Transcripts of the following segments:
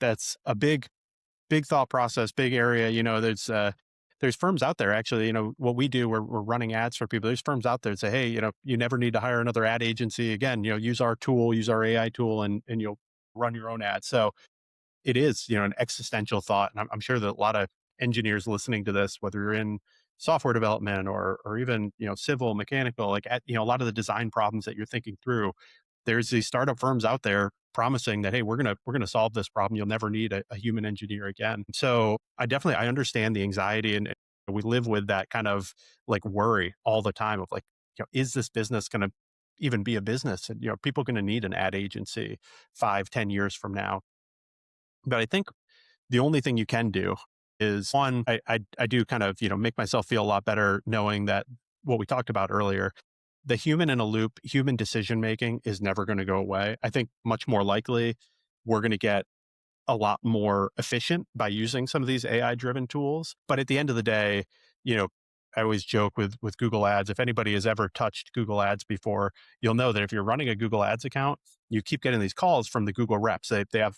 that's a big thought process, big area. There's firms out there actually, what we do, we're running ads for people. There's firms out there that say, hey, you never need to hire another ad agency again. Use our tool, use our AI tool, and you'll run your own ads. So it is, an existential thought. And I'm sure that a lot of engineers listening to this, whether you're in software development or even, civil, mechanical, like a lot of the design problems that you're thinking through, there's these startup firms out there promising that, hey, we're gonna solve this problem. You'll never need a human engineer again. So I understand the anxiety, and we live with that kind of like worry all the time of like, is this business gonna even be a business? And people gonna need an ad agency 5, 10 years from now. But I think the only thing you can do is one, I do kind of, make myself feel a lot better knowing that what we talked about earlier, the human in a loop, human decision making is never going to go away. I think much more likely we're going to get a lot more efficient by using some of these AI driven tools. But at the end of the day, you know, I always joke with Google Ads. If anybody has ever touched Google Ads before, you'll know that if you're running a Google Ads account, you keep getting these calls from the Google reps. They have,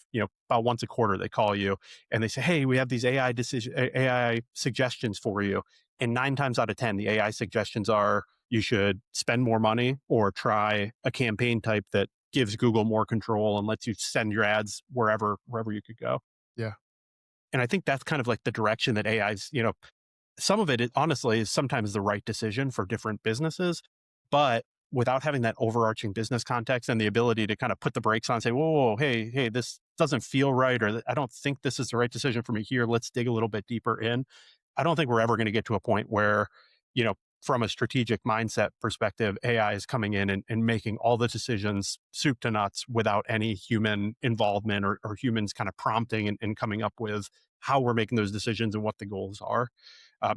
about once a quarter, they call you and they say, hey, we have these AI suggestions for you. And 9 times out of 10, the AI suggestions are you should spend more money or try a campaign type that gives Google more control and lets you send your ads wherever you could go. Yeah. And I think that's kind of like the direction that AI's, some of it honestly is sometimes the right decision for different businesses, but without having that overarching business context and the ability to kind of put the brakes on and say, whoa, hey, this doesn't feel right, or I don't think this is the right decision for me here. Let's dig a little bit deeper in. I don't think we're ever going to get to a point where, you know, from a strategic mindset perspective, AI is coming in and making all the decisions soup to nuts without any human involvement or humans kind of prompting and coming up with how we're making those decisions and what the goals are.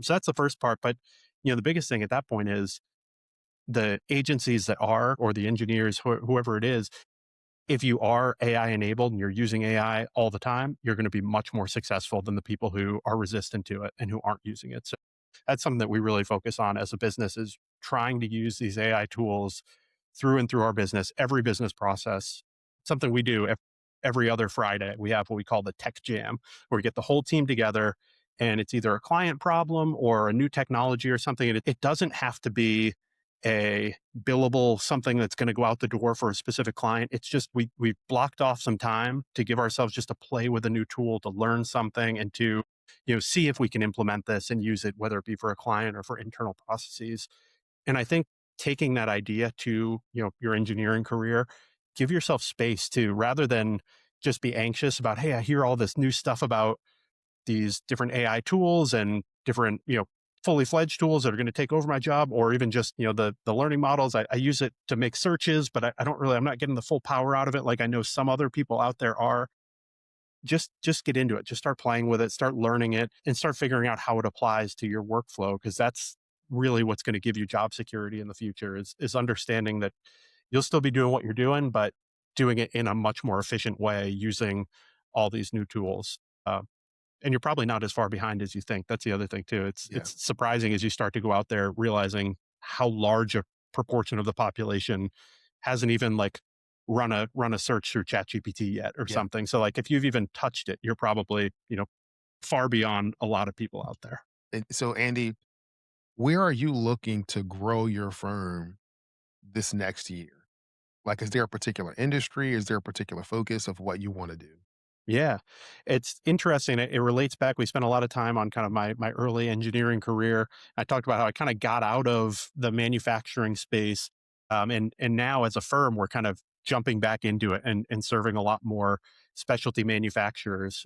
So that's the first part. But, the biggest thing at that point is the agencies that are, or the engineers, whoever it is, if you are AI enabled and you're using AI all the time, you're going to be much more successful than the people who are resistant to it and who aren't using it. So that's something that we really focus on as a business, is trying to use these AI tools through and through our business, every business process. Something we do every other Friday. We have what we call the tech jam, where we get the whole team together and it's either a client problem or a new technology or something. And it doesn't have to be a billable something that's going to go out the door for a specific client. It's just we've blocked off some time to give ourselves just to play with a new tool, to learn something, and to see if we can implement this and use it, whether it be for a client or for internal processes. And I think taking that idea to your engineering career, give yourself space to, rather than just be anxious about, hey, I hear all this new stuff about these different AI tools and different, fully fledged tools that are going to take over my job, or even just, the learning models. I use it to make searches, but I don't really, I'm not getting the full power out of it like I know some other people out there are. Just get into it. Just start playing with it, start learning it, and start figuring out how it applies to your workflow, because that's really what's going to give you job security in the future, is understanding that you'll still be doing what you're doing, but doing it in a much more efficient way using all these new tools. And you're probably not as far behind as you think. That's the other thing too. It's Yeah. it's surprising as you start to go out there, realizing how large a proportion of the population hasn't even like run a search through ChatGPT yet or Yeah. something. So like if you've even touched it, you're probably, far beyond a lot of people out there. And so, Andy, where are you looking to grow your firm this next year? Like, is there a particular industry? Is there a particular focus of what you want to do? Yeah, it's interesting. It relates back. We spent a lot of time on kind of my early engineering career. I talked about how I kind of got out of the manufacturing space, and now as a firm, we're kind of jumping back into it and serving a lot more specialty manufacturers.